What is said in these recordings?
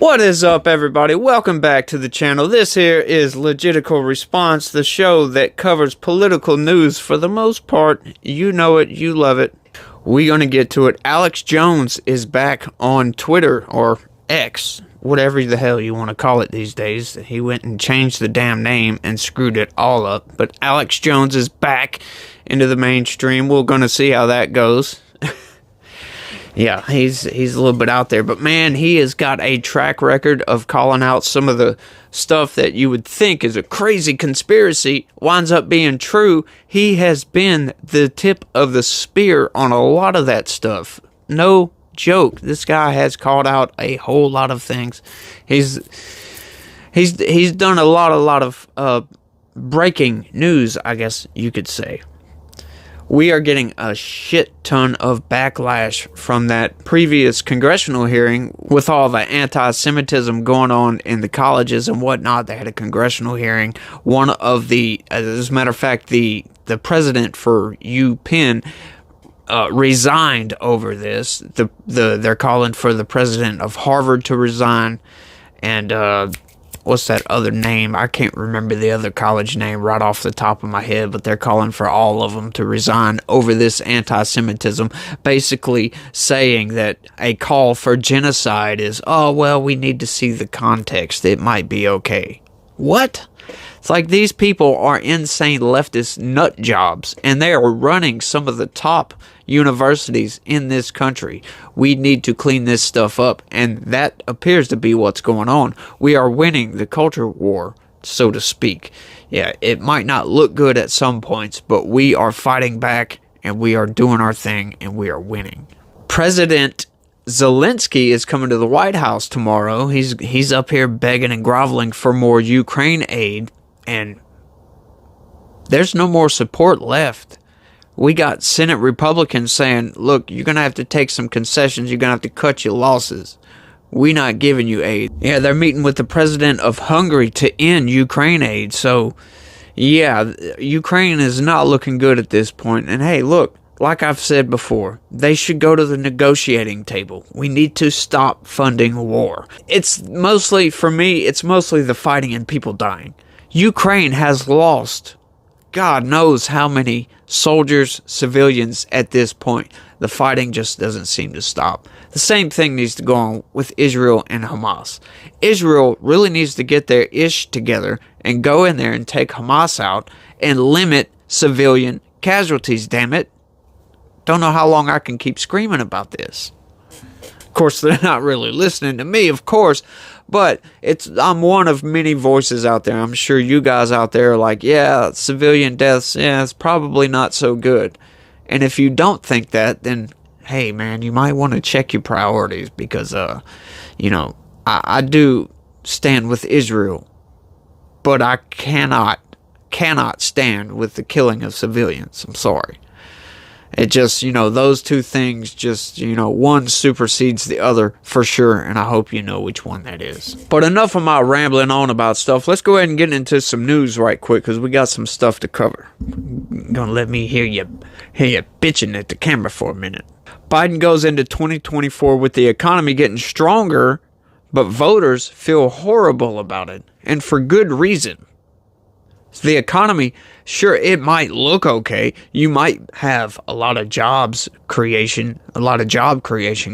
What is up, everybody? Welcome back to the channel. This here is Legitical Response, the show that covers political news for the most part. You know it, you love it. We're gonna get to it. Alex Jones is back on Twitter, or X, whatever the hell you want to call it these days. He went and changed the damn name and screwed it all up. But Alex Jones is back into the mainstream. We're gonna see how that goes. Yeah, he's a little bit out there, but man, he has got a track record of calling out some of the stuff that you would think is a crazy conspiracy winds up being true. He has been the tip of the spear on a lot of that stuff. No joke. This guy has called out a whole lot of things. He's done a lot of breaking news, I guess you could say. We are getting a shit ton of backlash from that previous congressional hearing with all the anti-Semitism going on in the colleges and whatnot. They had a congressional hearing. One of as a matter of fact, the president for UPenn resigned over this. They're calling for the president of Harvard to resign, and what's that other name? I can't remember the other college name right off the top of my head, but they're calling for all of them to resign over this anti-Semitism, basically saying that a call for genocide is, oh, well, we need to see the context. It might be okay. What? It's like these people are insane leftist nut jobs, and they are running some of the top universities in this country. We need to clean this stuff up, and that appears to be what's going on. We are winning the culture war, so to speak. Yeah, it might not look good at some points, but we are fighting back, and we are doing our thing, and we are winning. President Zelensky is coming to the White House tomorrow. He's up here begging and groveling for more Ukraine aid, and there's no more support left. We got Senate Republicans saying, look, you're going to have to take some concessions. You're going to have to cut your losses. We're not giving you aid. Yeah, they're meeting with the president of Hungary to end Ukraine aid. So, yeah, Ukraine is not looking good at this point. And hey, look, like I've said before, they should go to the negotiating table. We need to stop funding war. It's mostly, for me, it's mostly the fighting and people dying. Ukraine has lost God knows how many soldiers, civilians at this point. The fighting just doesn't seem to stop. The same thing needs to go on with Israel and Hamas. Israel really needs to get their ish together and go in there and take Hamas out and limit civilian casualties, damn it. Don't know how long I can keep screaming about this. Of course, they're not really listening to me, of course, but I'm one of many voices out there. I'm sure you guys out there are like, yeah, civilian deaths, yeah, it's probably not so good. And if you don't think that, then, hey, man, you might want to check your priorities because, I do stand with Israel, but I cannot stand with the killing of civilians. I'm sorry. It just, those two things just, one supersedes the other for sure, and I hope you know which one that is. But enough of my rambling on about stuff. Let's go ahead and get into some news right quick, because we got some stuff to cover. Gonna let me hear you bitching at the camera for a minute. Biden goes into 2024 with the economy getting stronger, but voters feel horrible about it, and for good reason. The economy, sure, it might look okay. You might have a lot of job creation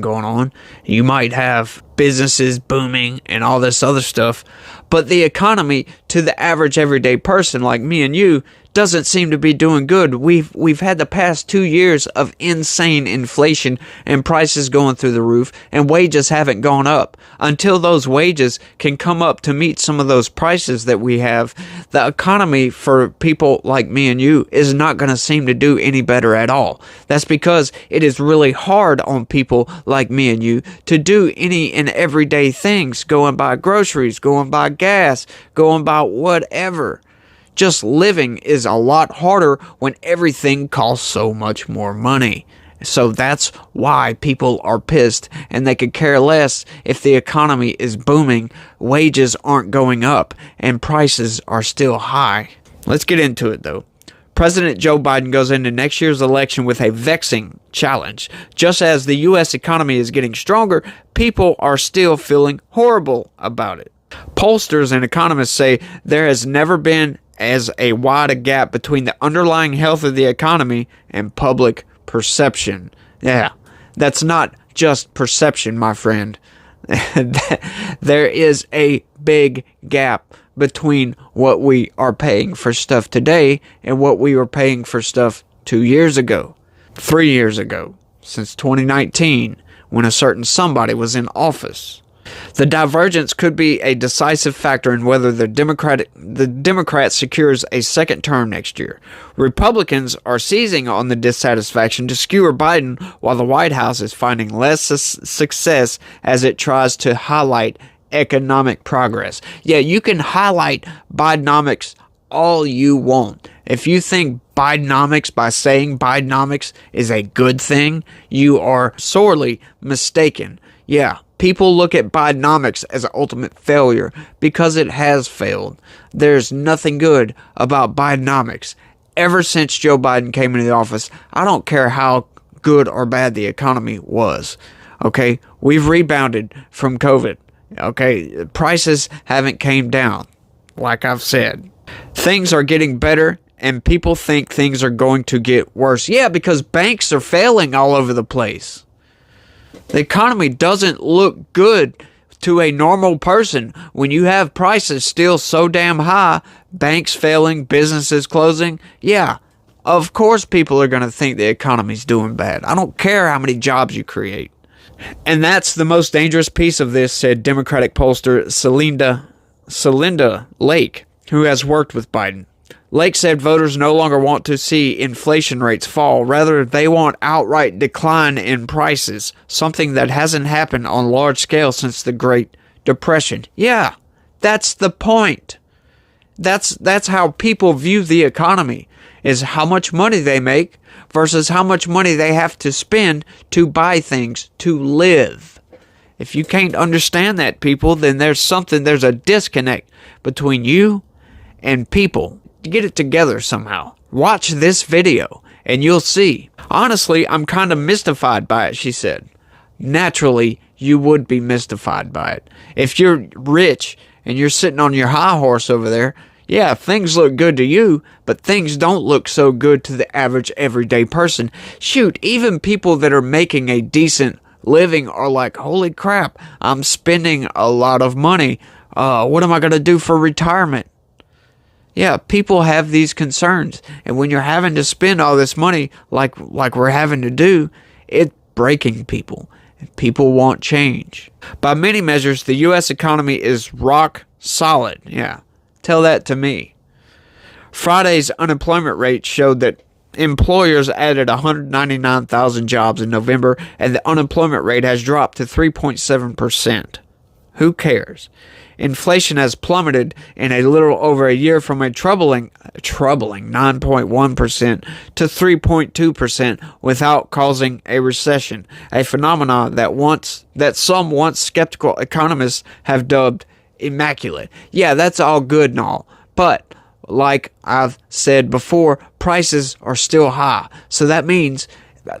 going on. You might have businesses booming and all this other stuff. But the economy, to the average everyday person like me and you, doesn't seem to be doing good. We've had the past 2 years of insane inflation and prices going through the roof, and wages haven't gone up. Until those wages can come up to meet some of those prices that we have, the economy for people like me and you is not going to seem to do any better at all. That's because it is really hard on people like me and you to do any and everyday things, going buy groceries, going buy gas, going buy whatever. Just living is a lot harder when everything costs so much more money. So that's why people are pissed, and they could care less if the economy is booming, wages aren't going up, and prices are still high. Let's get into it though. President Joe Biden goes into next year's election with a vexing challenge. Just as the U.S. economy is getting stronger, people are still feeling horrible about it. Pollsters and economists say there has never been as wide a gap between the underlying health of the economy and public perception. Yeah, that's not just perception, my friend. There is a big gap between what we are paying for stuff today and what we were paying for stuff 2 years ago, 3 years ago, since 2019, when a certain somebody was in office. The divergence could be a decisive factor in whether the Democrat secures a second term next year. Republicans are seizing on the dissatisfaction to skewer Biden, while the White House is finding less success as it tries to highlight economic progress. Yeah, you can highlight Bidenomics all you want. If you think Bidenomics, by saying Bidenomics, is a good thing, you are sorely mistaken. Yeah, people look at Bidenomics as an ultimate failure because it has failed. There's nothing good about Bidenomics. Ever since Joe Biden came into the office, I don't care how good or bad the economy was. Okay, we've rebounded from COVID. Okay, prices haven't came down, like I've said. Things are getting better, and people think things are going to get worse. Yeah, because banks are failing all over the place. The economy doesn't look good to a normal person when you have prices still so damn high, banks failing, businesses closing. Yeah, of course people are going to think the economy's doing bad. I don't care how many jobs you create. And that's the most dangerous piece of this, said Democratic pollster Celinda Lake, who has worked with Biden. Lake said voters no longer want to see inflation rates fall. Rather, they want outright decline in prices, something that hasn't happened on large scale since the Great Depression. Yeah, that's the point. That's how people view the economy, is how much money they make versus how much money they have to spend to buy things, to live. If you can't understand that, people, then there's a disconnect between you and people. Get it together somehow. Watch this video and you'll see. Honestly, I'm kind of mystified by it, she said. Naturally, you would be mystified by it. If you're rich and you're sitting on your high horse over there, yeah, things look good to you, but things don't look so good to the average everyday person. Shoot, even people that are making a decent living are like, holy crap, I'm spending a lot of money. What am I going to do for retirement? Yeah, people have these concerns. And when you're having to spend all this money like we're having to do, it's breaking people. People want change. By many measures, the U.S. economy is rock solid. Yeah. Tell that to me. Friday's unemployment rate showed that employers added 199,000 jobs in November, and the unemployment rate has dropped to 3.7%. Who cares? Inflation has plummeted in a little over a year from a troubling 9.1% to 3.2% without causing a recession, a phenomenon that some once skeptical economists have dubbed immaculate. Yeah, that's all good and all, but like I've said before, prices are still high. So that means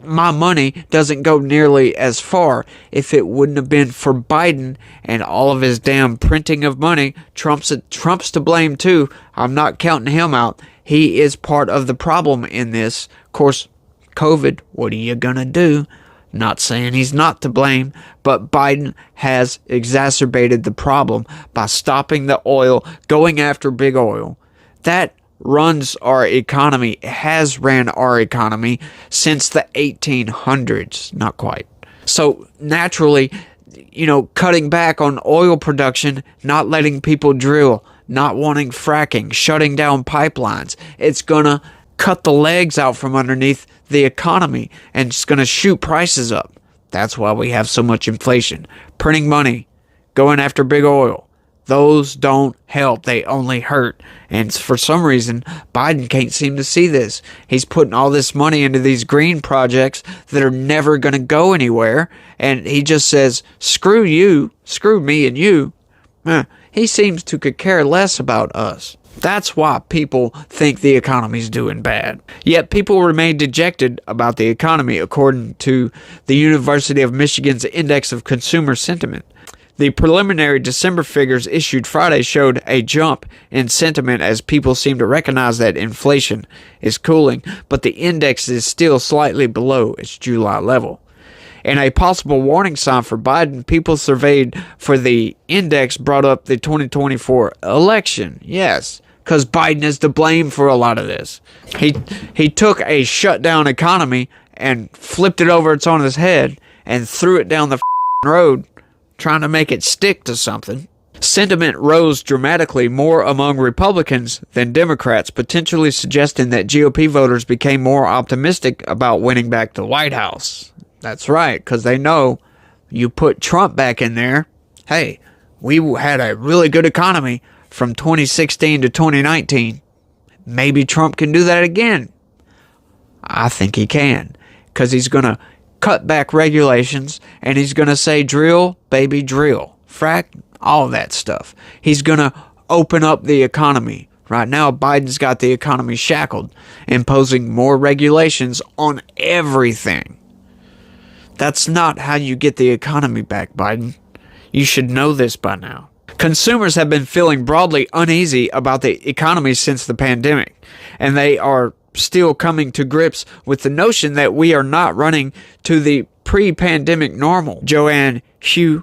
my money doesn't go nearly as far. If it wouldn't have been for Biden and all of his damn printing of money, Trump's to blame too. I'm not counting him out. He is part of the problem in this. Of course, COVID, what are you gonna do? Not saying he's not to blame, but Biden has exacerbated the problem by stopping the oil, going after big oil. That runs our economy, has ran our economy since the 1800s. Not quite. So naturally, cutting back on oil production, not letting people drill, not wanting fracking, shutting down pipelines, it's gonna cut the legs out from underneath the economy and it's going to shoot prices up. That's why we have so much inflation. Printing money, going after big oil. Those don't help. They only hurt. And for some reason, Biden can't seem to see this. He's putting all this money into these green projects that are never going to go anywhere. And he just says, screw you, screw me and you. He seems to could care less about us. That's why people think the economy's doing bad. Yet people remain dejected about the economy, according to the University of Michigan's Index of Consumer Sentiment. The preliminary December figures issued Friday showed a jump in sentiment as people seem to recognize that inflation is cooling, but the index is still slightly below its July level. And a possible warning sign for Biden, people surveyed for the index brought up the 2024 election. Yes, because Biden is to blame for a lot of this. He took a shutdown economy and flipped it over its on his head and threw it down the road, trying to make it stick to something. Sentiment rose dramatically more among Republicans than Democrats, potentially suggesting that GOP voters became more optimistic about winning back the White House. That's right, because they know you put Trump back in there. Hey, we had a really good economy from 2016 to 2019. Maybe Trump can do that again. I think he can, because he's going to cut back regulations, and he's going to say drill, baby, drill. Frack, all that stuff. He's going to open up the economy. Right now, Biden's got the economy shackled, imposing more regulations on everything. That's not how you get the economy back, Biden. You should know this by now. Consumers have been feeling broadly uneasy about the economy since the pandemic, and they are still coming to grips with the notion that we are not running to the pre-pandemic normal. Joanne Hsu,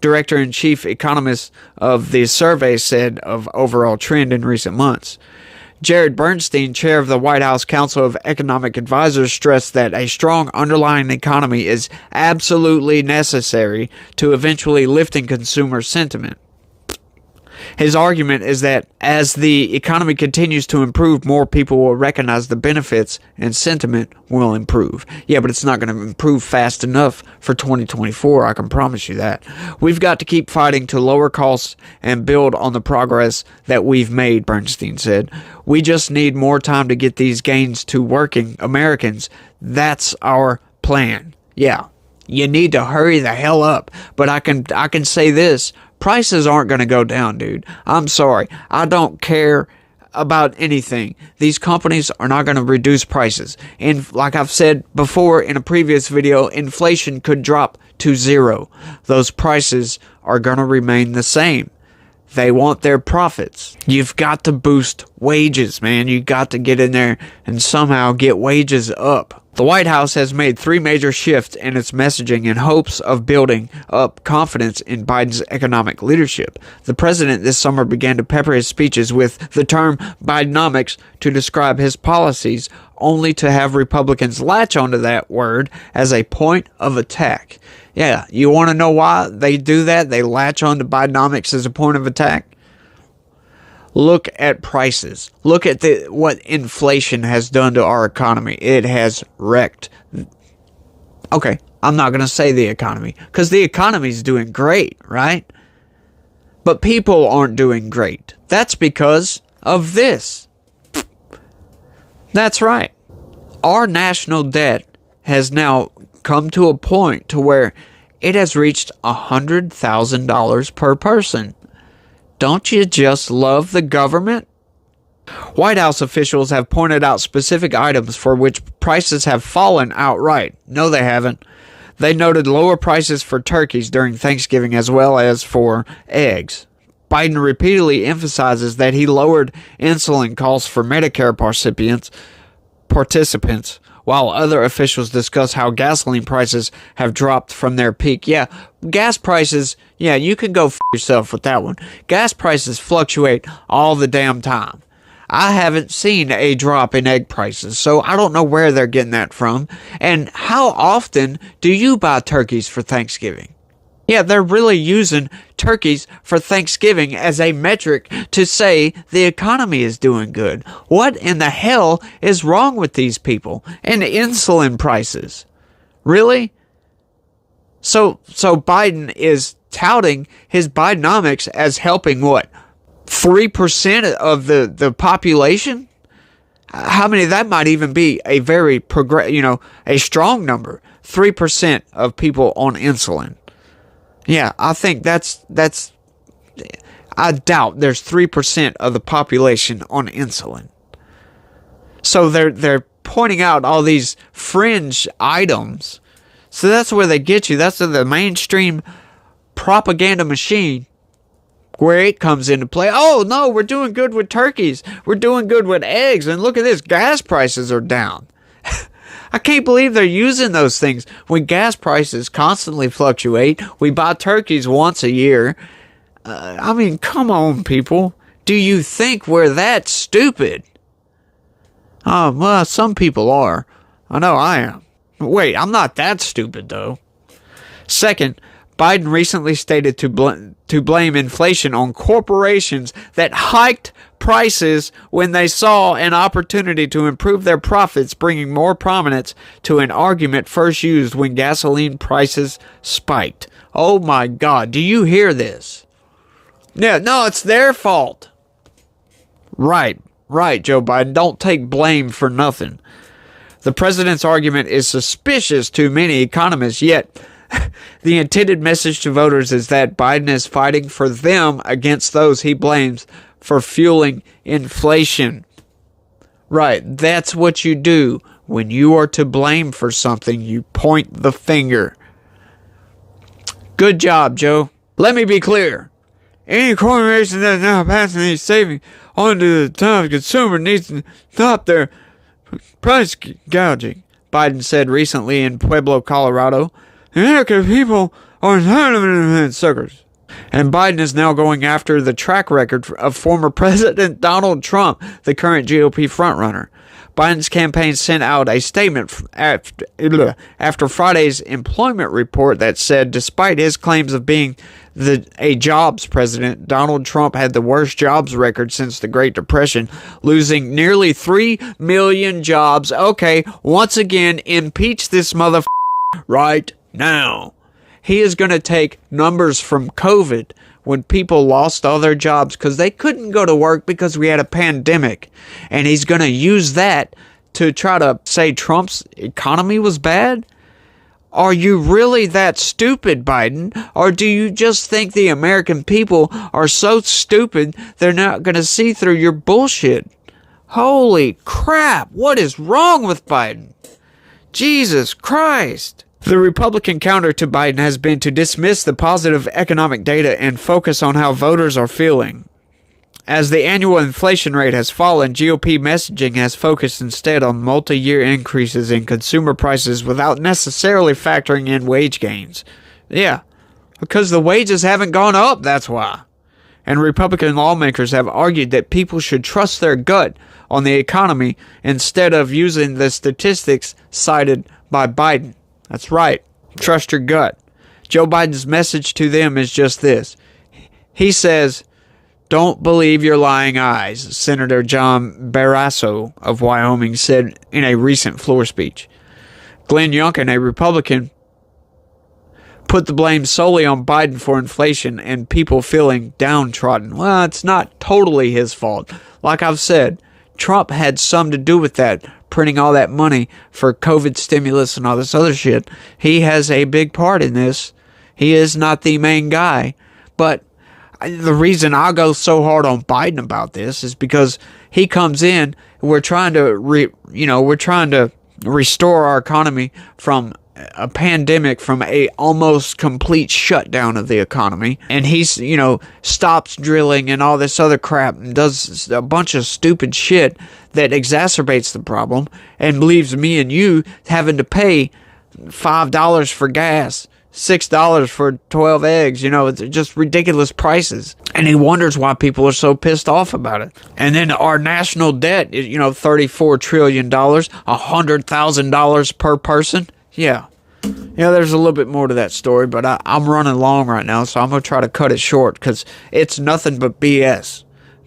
director and chief economist of the survey, said of overall trend in recent months. Jared Bernstein, chair of the White House Council of Economic Advisors, stressed that a strong underlying economy is absolutely necessary to eventually lifting consumer sentiment. His argument is that as the economy continues to improve, more people will recognize the benefits and sentiment will improve. Yeah, but it's not going to improve fast enough for 2024, I can promise you that. We've got to keep fighting to lower costs and build on the progress that we've made, Bernstein said. We just need more time to get these gains to working Americans. That's our plan. Yeah, you need to hurry the hell up. But I can say this. Prices aren't going to go down, dude. I'm sorry. I don't care about anything. These companies are not going to reduce prices. And like I've said before in a previous video, inflation could drop to zero. Those prices are going to remain the same. They want their profits. You've got to boost wages, man. You got to get in there and somehow get wages up. The White House has made 3 major shifts in its messaging in hopes of building up confidence in Biden's economic leadership. The president this summer began to pepper his speeches with the term Bidenomics to describe his policies, only to have Republicans latch onto that word as a point of attack. Yeah, you want to know why they do that? They latch onto Bidenomics as a point of attack? Look at prices. Look at what inflation has done to our economy. It has wrecked. Okay, I'm not going to say the economy, because the economy is doing great, right? But people aren't doing great. That's because of this. That's right. Our national debt has now come to a point to where it has reached $100,000 per person. Don't you just love the government? White House officials have pointed out specific items for which prices have fallen outright. No, they haven't. They noted lower prices for turkeys during Thanksgiving as well as for eggs. Biden repeatedly emphasizes that he lowered insulin costs for Medicare participants, while other officials discuss how gasoline prices have dropped from their peak. Yeah, gas prices, yeah, you can go f*** yourself with that one. Gas prices fluctuate all the damn time. I haven't seen a drop in egg prices, so I don't know where they're getting that from. And how often do you buy turkeys for Thanksgiving? Yeah, they're really using turkeys for Thanksgiving as a metric to say the economy is doing good. What in the hell is wrong with these people? And insulin prices. Really? So Biden is touting his Bidenomics as helping what? 3% of the population? How many? That might even be a very a strong number. 3% of people on insulin. Yeah, I think that's I doubt there's 3% of the population on insulin. So they're pointing out all these fringe items. So that's where they get you. That's the mainstream propaganda machine where it comes into play. Oh, no, we're doing good with turkeys. We're doing good with eggs. And look at this, gas prices are down. I can't believe they're using those things when gas prices constantly fluctuate. We buy turkeys once a year. I mean, come on, people. Do you think we're that stupid? Well, some people are. I know I am. Wait, I'm not that stupid, though. Second, Biden recently stated to blame inflation on corporations that hiked prices when they saw an opportunity to improve their profits, bringing more prominence to an argument first used when gasoline prices spiked. Oh my God, do you hear this? Yeah, no, it's their fault. Right, Joe Biden. Don't take blame for nothing. The president's argument is suspicious to many economists, yet the intended message to voters is that Biden is fighting for them against those he blames for fueling inflation. Right, that's what you do. When you are to blame for something, you point the finger. Good job, Joe. Let me be clear. Any corporation that is now passing these savings on to the top consumer needs to stop their price gouging, Biden said recently in Pueblo, Colorado. The American people are tired of independent suckers. And Biden is now going after the track record of former President Donald Trump, the current GOP frontrunner. Biden's campaign sent out a statement after Friday's employment report that said despite his claims of being a jobs president, Donald Trump had the worst jobs record since the Great Depression, losing nearly 3 million jobs. Okay, once again, impeach this motherfucker right now. He is going to take numbers from COVID when people lost all their jobs because they couldn't go to work because we had a pandemic. And he's going to use that to try to say Trump's economy was bad? Are you really that stupid, Biden? Or do you just think the American people are so stupid they're not going to see through your bullshit? Holy crap, what is wrong with Biden? Jesus Christ. The Republican counter to Biden has been to dismiss the positive economic data and focus on how voters are feeling. As the annual inflation rate has fallen, GOP messaging has focused instead on multi-year increases in consumer prices without necessarily factoring in wage gains. Yeah, because the wages haven't gone up, that's why. And Republican lawmakers have argued that people should trust their gut on the economy instead of using the statistics cited by Biden. That's right. Trust your gut. Joe Biden's message to them is just this. He says, "Don't believe your lying eyes," Senator John Barrasso of Wyoming said in a recent floor speech. Glenn Youngkin, a Republican, put the blame solely on Biden for inflation and people feeling downtrodden. Well, it's not totally his fault. Like I've said, Trump had some to do with that, printing all that money for COVID stimulus and all this other shit. He has a big part in this. He is not the main guy. But the reason I go so hard on Biden about this is because he comes in, we're trying to restore our economy from a pandemic, from a almost complete shutdown of the economy, and he's, stops drilling and all this other crap and does a bunch of stupid shit that exacerbates the problem and leaves me and you having to pay $5 for gas, $6 for 12 eggs. It's just ridiculous prices. And he wonders why people are so pissed off about it. And then our national debt is, $34 trillion, $100,000 per person. Yeah, there's a little bit more to that story, but I'm running long right now, so I'm going to try to cut it short because it's nothing but BS.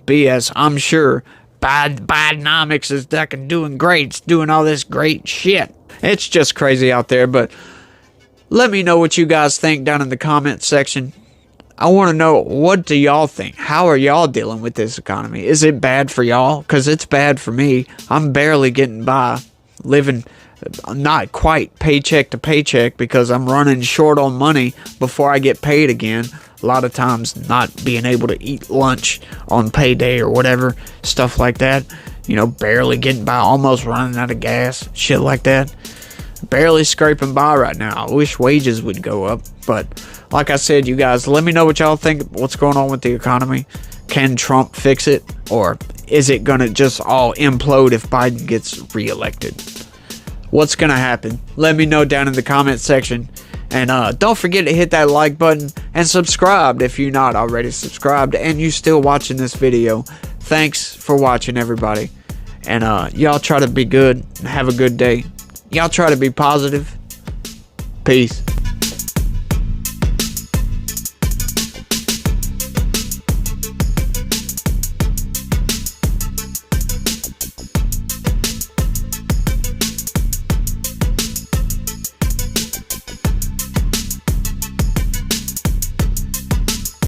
BS, I'm sure. Bidenomics is doing great. It's doing all this great shit. It's just crazy out there, but let me know what you guys think down in the comment section. I want to know, what do y'all think? How are y'all dealing with this economy? Is it bad for y'all? Because it's bad for me. I'm barely getting by, living not quite paycheck to paycheck because I'm running short on money before I get paid again. a lot of times not being able to eat lunch on payday or whatever, stuff like that. You know, barely getting by, almost running out of gas, shit like that. Barely scraping by right now. I wish wages would go up. But like I said, you guys, let me know what y'all think. What's going on with the economy? Can Trump fix it? Or is it going to just all implode if Biden gets reelected? What's going to happen? Let me know down in the comment section. And don't forget to hit that like button and subscribe if you're not already subscribed and you still watching this video. Thanks for watching, everybody. And y'all try to be good and have a good day. Y'all try to be positive. Peace.